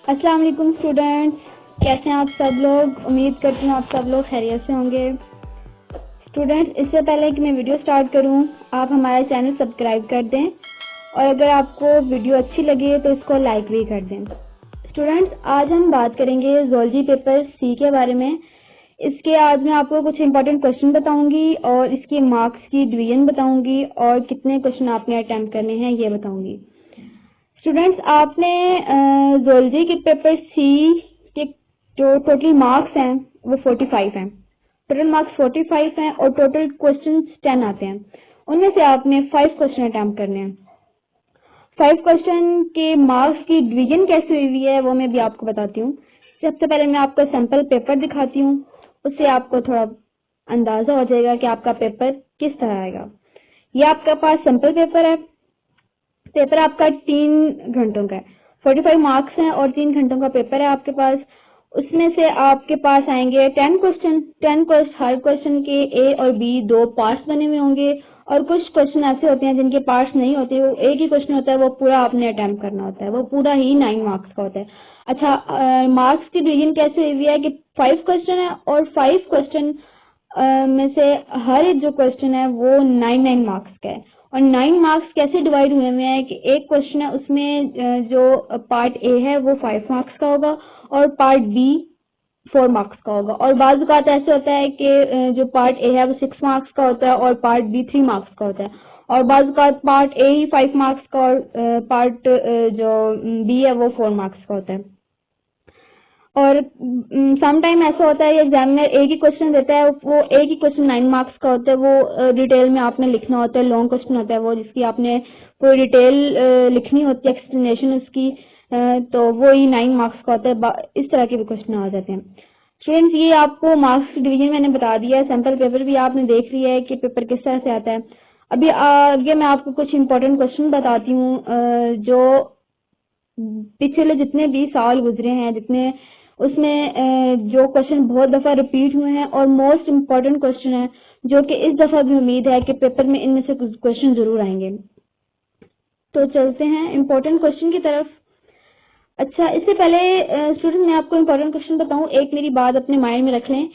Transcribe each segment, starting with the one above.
अस्सलाम वालेकुम स्टूडेंट्स, कैसे हैं आप सब लोग। उम्मीद करती हूँ आप सब लोग खैरियत से होंगे। स्टूडेंट्स, इससे पहले कि मैं वीडियो स्टार्ट करूँ, आप हमारा चैनल सब्सक्राइब कर दें और अगर आपको वीडियो अच्छी लगे तो इसको लाइक भी कर दें। स्टूडेंट्स, आज हम बात करेंगे ज़ूलॉजी पेपर सी के बारे में। इसके आज मैं आपको कुछ इंपॉर्टेंट क्वेश्चन बताऊंगी और इसकी मार्क्स की डिवीजन बताऊंगी और कितने क्वेश्चन आपने अटेम्प्ट करने हैं ये बताऊंगी। स्टूडेंट्स, आपने ज़ूलॉजी के पेपर सी के जो टोटल मार्क्स हैं वो 45 हैं। टोटल मार्क्स 45 हैं और टोटल क्वेश्चन 10 आते हैं। उनमें से आपने 5 क्वेश्चन अटेम्प्ट करने हैं। 5 क्वेश्चन के मार्क्स की डिवीजन कैसे हुई है वो मैं भी आपको बताती हूँ। सबसे पहले मैं आपको सैंपल पेपर दिखाती हूँ, उससे आपको थोड़ा अंदाजा हो जाएगा कि आपका पेपर किस तरह आएगा। ये आपके पास सैंपल पेपर है। पेपर आपका 3 घंटों का है। 45 मार्क्स हैं और 3 घंटों का पेपर है आपके पास। उसमें से आपके पास आएंगे 10 क्वेश्चन। 10 क्वेश्चन, हर क्वेश्चन के ए और बी 2 पार्ट्स बने हुए होंगे और कुछ क्वेश्चन ऐसे होते हैं जिनके पार्ट्स नहीं होते, वो एक ही क्वेश्चन होता है, वो पूरा आपने अटेम्प्ट करना होता है, वो पूरा ही 9 मार्क्स का होता है। अच्छा, मार्क्स की डिवीजन कैसे हुई है कि 5 क्वेश्चन है और 5 क्वेश्चन में से हर एक जो क्वेश्चन है वो 9 मार्क्स का है। और 9 मार्क्स कैसे डिवाइड हुए हुए हैं कि एक क्वेश्चन है उसमें जो पार्ट ए है वो 5 मार्क्स का होगा और पार्ट बी 4 मार्क्स का होगा। और बाज़ औक़ात ऐसे होता है कि जो पार्ट ए है वो 6 मार्क्स का होता है और पार्ट बी 3 मार्क्स का होता है। और बाज़ औक़ात पार्ट ए ही 5 मार्क्स का और पार्ट जो बी है वो 4 मार्क्स का होता है। और सम टाइम ऐसा होता है एग्जामिनर एक ही क्वेश्चन देता है, वो एक ही क्वेश्चन 9 मार्क्स का होता है, वो डिटेल में आपने लिखना होता है, लॉन्ग क्वेश्चन होता है वो, जिसकी आपने पूरी डिटेल लिखनी होती है, एक्सप्लेनेशन उसकी, तो वो ही 9 मार्क्स का होता है। इस तरह के भी क्वेश्चन आ जाते हैं। स्टूडेंट्स, ये आपको मार्क्स डिवीजन मैंने बता दिया है। सैंपल पेपर भी आपने देख लिया है कि पेपर किस तरह से आता है। अभी आगे मैं आपको कुछ इंपॉर्टेंट क्वेश्चन बताती हूँ जो पिछले जितने भी साल गुजरे हैं, जितने उसमें जो क्वेश्चन बहुत दफा रिपीट हुए हैं और मोस्ट इम्पोर्टेंट क्वेश्चन है जो कि इस दफा भी उम्मीद है कि पेपर में इनमें से कुछ क्वेश्चन जरूर आएंगे। तो चलते हैं इम्पोर्टेंट क्वेश्चन की तरफ। अच्छा, इससे पहले स्टूडेंट मैं आपको इम्पोर्टेंट क्वेश्चन बताऊं, एक मेरी बात अपने माइंड में रख लें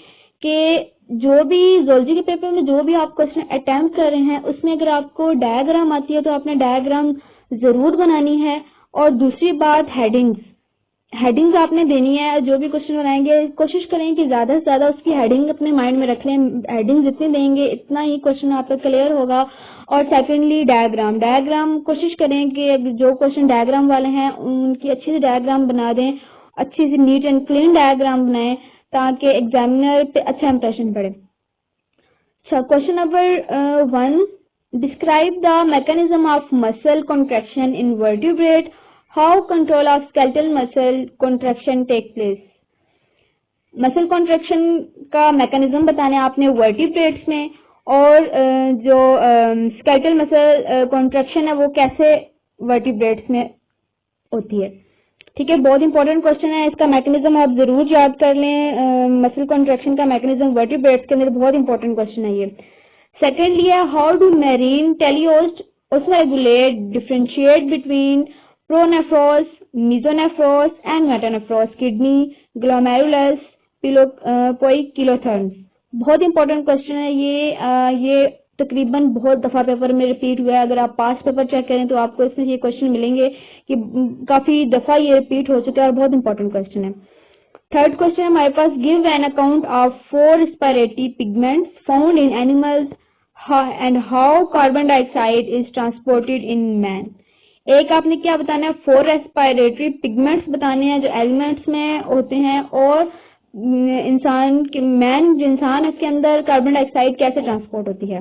कि जो भी ज़ूलॉजी के पेपर में जो भी आप क्वेश्चन अटेम्प्ट कर रहे हैं उसमें अगर आपको डायग्राम आती है तो आपने डायग्राम जरूर बनानी है। और दूसरी बात, हेडिंग्स आपने देनी है। जो भी क्वेश्चन बनाएंगे कोशिश करें कि ज्यादा से ज्यादा उसकी हेडिंग अपने माइंड में रख लें। हेडिंग जितनी देंगे इतना ही क्वेश्चन आपका क्लियर होगा। और सेकेंडली डायग्राम कोशिश करें कि जो क्वेश्चन डायग्राम वाले हैं उनकी अच्छी से डायग्राम बना दें, अच्छी सी नीट एंड क्लीन डायग्राम बनाएं ताकि एग्जामिनर पे अच्छा इंप्रेशन पड़े। Question number 1, describe the mechanism of muscle contraction in vertebrate, how control of skeletal muscle contraction take place. Muscle contraction का मैकेनिज्म बताना है आपने वर्टिब्रेट्स में, और जो स्केलेटल मसल कॉन्ट्रैक्शन है वो कैसे वर्टिब्रेट्स में होती है। ठीक है, बहुत इंपॉर्टेंट क्वेश्चन है। इसका मैकेनिज्म आप जरूर याद कर लें। मसल कॉन्ट्रैक्शन का मैकेनिज्म वर्टिब्रेट्स के अंदर बहुत इंपॉर्टेंट क्वेश्चन है ये। सेकेंडली है, how do marine टेलियोस्ट osmoregulate differentiate between pronephros, mesonephros and metanephros, kidney, glomerulus, poikilotherms। बहुत इंपॉर्टेंट क्वेश्चन है ये तकरीबन बहुत दफा पेपर में रिपीट हुआ है। अगर आप पास पेपर चेक करें तो आपको इसमें ये क्वेश्चन मिलेंगे कि काफी दफा ये रिपीट हो चुका है और बहुत इंपॉर्टेंट क्वेश्चन है। थर्ड क्वेश्चन है हमारे पास, give an account of 4 respiratory pigments found in animals and how carbon dioxide is transported in man. एक आपने क्या बताना है, 4 रेस्पिरेटरी पिगमेंट्स बताने हैं जो एलिमेंट्स में होते हैं, और इंसान के जो इंसान है उसके अंदर कार्बन डाइऑक्साइड कैसे ट्रांसपोर्ट होती है।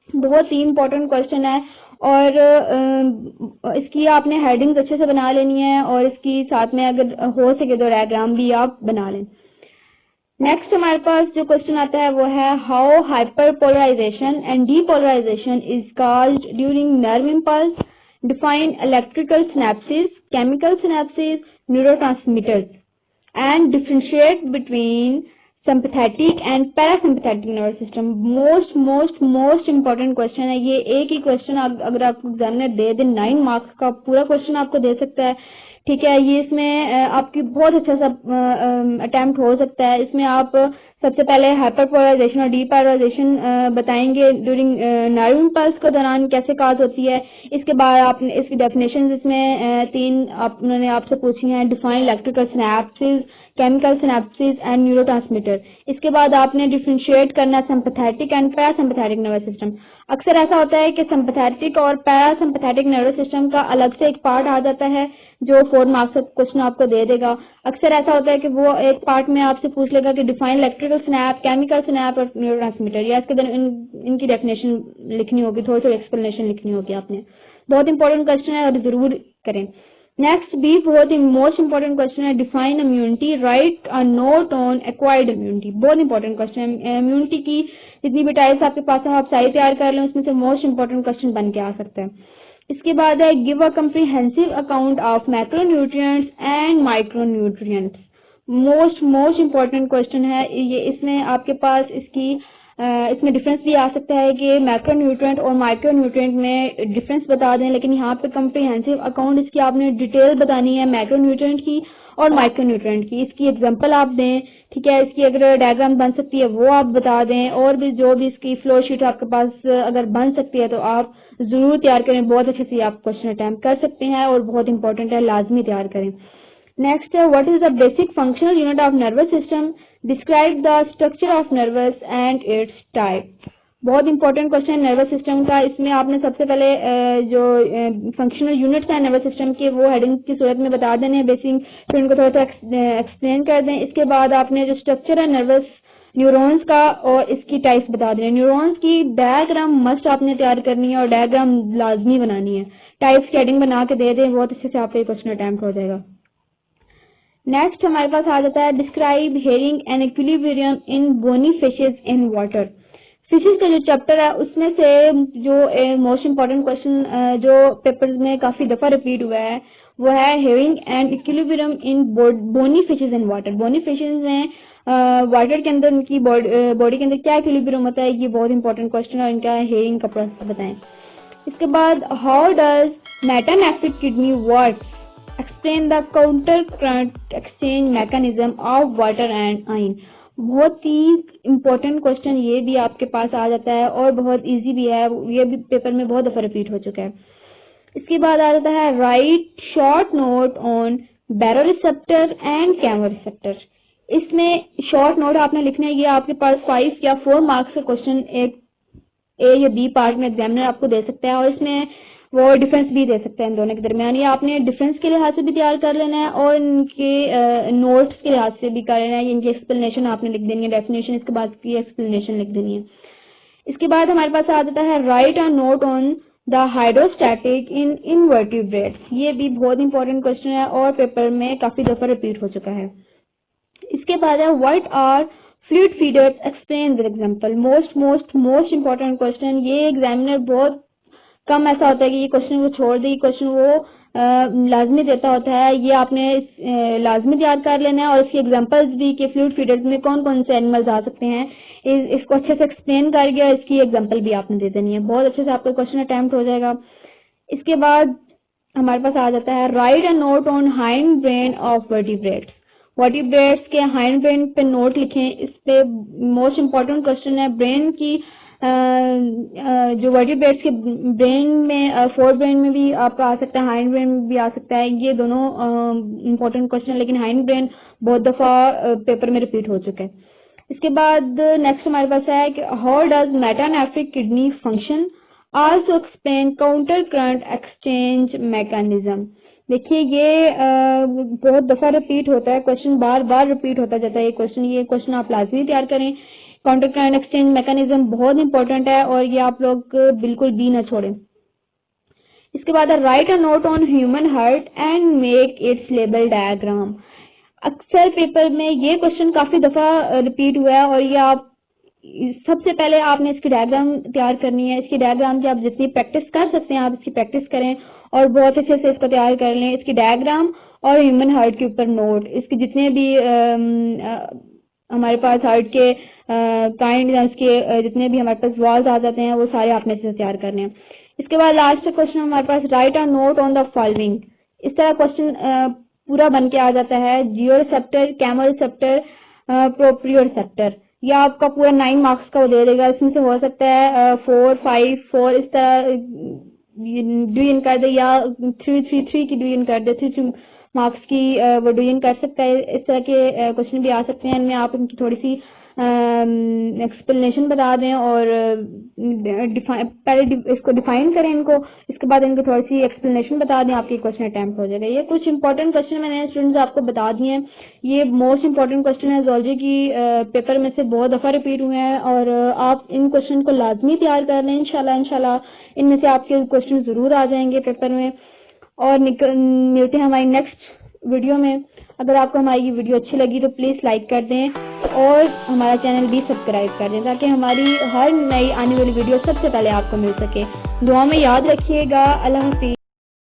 बहुत ही इंपॉर्टेंट क्वेश्चन है और इसकी आपने हेडिंग्स अच्छे से बना लेनी है और इसकी साथ में अगर हो सके तो डायग्राम भी आप बना लें। नेक्स्ट हमारे पास जो क्वेश्चन आता है वो है, how hyperpolarization and depolarization is caused during nerve impulse, define electrical synapsis, chemical synapsis, neurotransmitters and differentiate between sympathetic and parasympathetic nervous system. Most important question है ये। एक ही क्वेश्चन अगर आपको एग्जामिनर दे 9 मार्क्स का पूरा क्वेश्चन आपको दे सकता है ठीक है, ये इसमें आपकी बहुत अच्छा सा अटेम्प्ट हो सकता है। इसमें आप सबसे पहले हाइपरपोलराइजेशन और डीपोलराइजेशन बताएंगे ड्यूरिंग नर्व इम्पल्स के दौरान कैसे काज होती है। इसके बाद आपने इसकी डेफिनेशन इसमें तीन उन्होंने आपसे पूछी हैं, define electrical synapsis, chemical synapses and neurotransmitter. इसके बाद आपने डिफरेंशिएट करना sympathetic and parasympathetic nervous system. अक्सर ऐसा होता है कि सिंपैथेटिक और पैरासिम्पैथेटिक नर्वस सिस्टम का अलग से एक पार्ट आ जाता है जो 4 मार्क्स का क्वेश्चन आपको दे देगा। अक्सर ऐसा होता है कि वो एक पार्ट में आपसे पूछ लेगा कि define electrical snap, chemical snap और न्यूरोट्रांसमीटर, या इसके इनकी डेफिनेशन लिखनी होगी, थोड़ी सी एक्सप्लेनेशन लिखनी होगी आपने। बहुत इंपॉर्टेंट क्वेश्चन है और जरूर करें। नेक्स्ट भी बहुत ही मोस्ट इंपॉर्टेंट क्वेश्चन है, define immunity, right a note on acquired immunity. बहुत इंपॉर्टेंट क्वेश्चन है। इम्यूनिटी की जितनी भी टाइप्स आपके पास है, आप सारी तैयार कर लें, उसमें से मोस्ट इंपॉर्टेंट क्वेश्चन बन के आ सकता है। इसके बाद है give a comprehensive account of macronutrients and micronutrients. Most important question है ये। इसमें आपके पास इसमें डिफरेंस भी आ सकता है कि मैक्रोन्यूट्रिएंट और माइक्रोन्यूट्रिएंट में डिफरेंस बता दें, लेकिन यहाँ पे कंप्रीहेंसिव अकाउंट इसकी आपने डिटेल बतानी है मैक्रोन्यूट्रिएंट की और माइक्रोन्यूट्रिएंट की। इसकी एग्जांपल आप दें, ठीक है, इसकी अगर डायग्राम बन सकती है वो आप बता दें, और भी जो भी इसकी फ्लो शीट आपके पास अगर बन सकती है तो आप जरूर तैयार करें। बहुत अच्छे से आप क्वेश्चन अटेम्प्ट कर सकते हैं और बहुत इंपॉर्टेंट है, लाजमी तैयार करें। नेक्स्ट है what is the basic functional unit of nervous system, describe the structure of nervous and it's type. बहुत इंपॉर्टेंट क्वेश्चन है नर्वस सिस्टम का। इसमें आपने सबसे पहले जो फंक्शनल यूनिट्स हैं नर्वस सिस्टम के वो हेडिंग की सूरत में बता देने हैं बेसिक, फिर उनको थोड़ा सा एक्सप्लेन कर दें। इसके बाद आपने जो स्ट्रक्चर है नर्वस न्यूरॉन्स का और इसकी टाइप्स बता दें। न्यूरॉन्स की डायग्राम मस्ट आपने तैयार करनी है और डायग्राम लाजमी बनानी है। टाइप्स की हेडिंग बना के दे दें, बहुत अच्छे से आपका क्वेश्चन अटेम्प्ट हो जाएगा। नेक्स्ट हमारे पास आ जाता है describe hearing and equilibrium in bony fishes in water. Fishes का जो चैप्टर है उसमें से जो मोस्ट इंपॉर्टेंट क्वेश्चन जो पेपर्स में काफी दफा रिपीट हुआ है वो है hearing and equilibrium in bony fishes in water. Bony fishes में वाटर के अंदर उनकी बॉडी के अंदर क्या इक्विलिब्रियम होता है, ये बहुत इंपॉर्टेंट क्वेश्चन है और इनका हेयरिंग का प्रोसेस बताएं। इसके बाद how does metanephric kidney work, explain the counter current exchange mechanism of water and ion. बहुत ही इंपॉर्टेंट क्वेश्चन ये भी आपके पास आ जाता है और बहुत इजी भी है, ये भी पेपर में बहुत दफा रिपीट हो चुका है। इसके बाद आ जाता है write short note on baroreceptor and chemoreceptor. इसमें शॉर्ट नोट आपने लिखना है, ये आपके पास 5 या 4 मार्क्स का क्वेश्चन एक ए या बी पार्ट में एग्जामिनर आपको दे सकता है और इसमें वो डिफरेंस भी दे सकता है इन दोनों के दरमियान। ये आपने डिफरेंस के लिहाज से भी तैयार कर लेना है और इनके नोट्स के लिहाज से भी कर लेना है। इनकी एक्सप्लेनेशन आपने लिख देनी है, डेफिनेशन इसके बाद की एक्सप्लेनेशन लिख देनी है। इसके बाद हमारे पास आ जाता है right a note on the hydrostatic in invertebrates. ये भी बहुत इंपॉर्टेंट क्वेश्चन है और पेपर में काफी दफा रिपीट हो चुका है। इसके बाद है what are fluid feeders, explain with example. Most important question, ये एग्जामिनर बहुत कम ऐसा होता है कि ये क्वेश्चन वो छोड़ दे, क्वेश्चन वो लाजमी देता होता है। ये आपने लाजमी तैयार कर लेना है और इसकी एग्जांपल्स भी कि फ्लूइड फीडर्स में कौन कौन से एनिमल्स आ सकते हैं, इसको अच्छे से एक्सप्लेन करके और इसकी एग्जांपल भी आपने दे देनी है। बहुत अच्छे से आपका क्वेश्चन अटेम्प्ट हो जाएगा। इसके बाद हमारे पास आ जाता है right a note on hind brain of vertebrates. Vertebrates के हाइंड ब्रेन पे नोट लिखें। इस पे मोस्ट इंपॉर्टेंट क्वेश्चन है ब्रेन की जो वर्टिब्रेट्स के ब्रेन में फोर ब्रेन में भी आपका आ सकता है, हाइंड ब्रेन में भी आ सकता है। ये दोनों इंपॉर्टेंट क्वेश्चन, लेकिन हाइंड ब्रेन बहुत दफा पेपर में रिपीट हो चुका है। इसके बाद नेक्स्ट हमारे पास है कि how does metanephric kidney function, also explain counter current exchange mechanism. देखिए ये बहुत दफा रिपीट होता है क्वेश्चन, बार बार रिपीट होता जाता है ये क्वेश्चन आप लाजमी तैयार करें। काउंटर करंट एक्सचेंज मैकेनिज्म बहुत इंपॉर्टेंट है और ये आप लोग बिल्कुल भी ना छोड़ें। इसके बाद right a note on human heart and make it's label diagram. अक्सर पेपर में ये क्वेश्चन काफी दफा रिपीट हुआ है और ये आप सबसे पहले आपने इसकी डायग्राम तैयार करनी है। इसकी डायग्राम की आप जितनी प्रैक्टिस कर सकते हैं आप इसकी प्रैक्टिस करें और बहुत अच्छे से इसको तैयार कर लें। इसकी डायग्राम और ह्यूमन हार्ट के ऊपर नोट, इसके जितने भी हमारे पास हार्ट के काइंड उसके जितने भी हमारे पास वॉल्स आ जाते हैं वो सारे आपने से तैयार करने हैं। इसके बाद लास्ट क्वेश्चन हमारे पास write a note on the following. इस तरह क्वेश्चन पूरा बन के आ जाता है। Geo receptor, chemo receptor, proprio receptor, या आपका पूरा 9 मार्क्स का वो दे देगा। इसमें से हो सकता है 4, 5, 4 इस तरह डिवीजन कर दे, या 3, 3, 3 की डिवीजन कर दे, 3 मार्क्स की वो डिवीजन कर सकता है। इस तरह के क्वेश्चन भी आ सकते हैं। इनमें आप इनकी थोड़ी सी एक्सप्लेनेशन बता दें और पहले इसको डिफाइन करें इनको, इसके बाद इनको थोड़ी सी एक्सप्लेनेशन बता दें, आपके क्वेश्चन अटेम्प्ट हो जाएगा। ये कुछ इंपॉर्टेंट क्वेश्चन मैंने स्टूडेंट्स आपको बता दिए हैं। ये मोस्ट इंपॉर्टेंट क्वेश्चन है जोलॉजी की, पेपर में से बहुत दफ़ा रिपीट हुए हैं, और आप इन क्वेश्चन को लाजमी तैयार कर लें। इंशाल्लाह इनमें से आपके क्वेश्चन ज़रूर आ जाएंगे पेपर में। और मिलते हैं हमारी नेक्स्ट वीडियो में। अगर आपको हमारी वीडियो अच्छी लगी तो प्लीज़ लाइक कर दें और हमारा चैनल भी सब्सक्राइब कर दें, ताकि हमारी हर नई आने वाली वीडियो सबसे पहले आपको मिल सके। दुआ में याद रखिएगा। अल्लाह हाफिज़।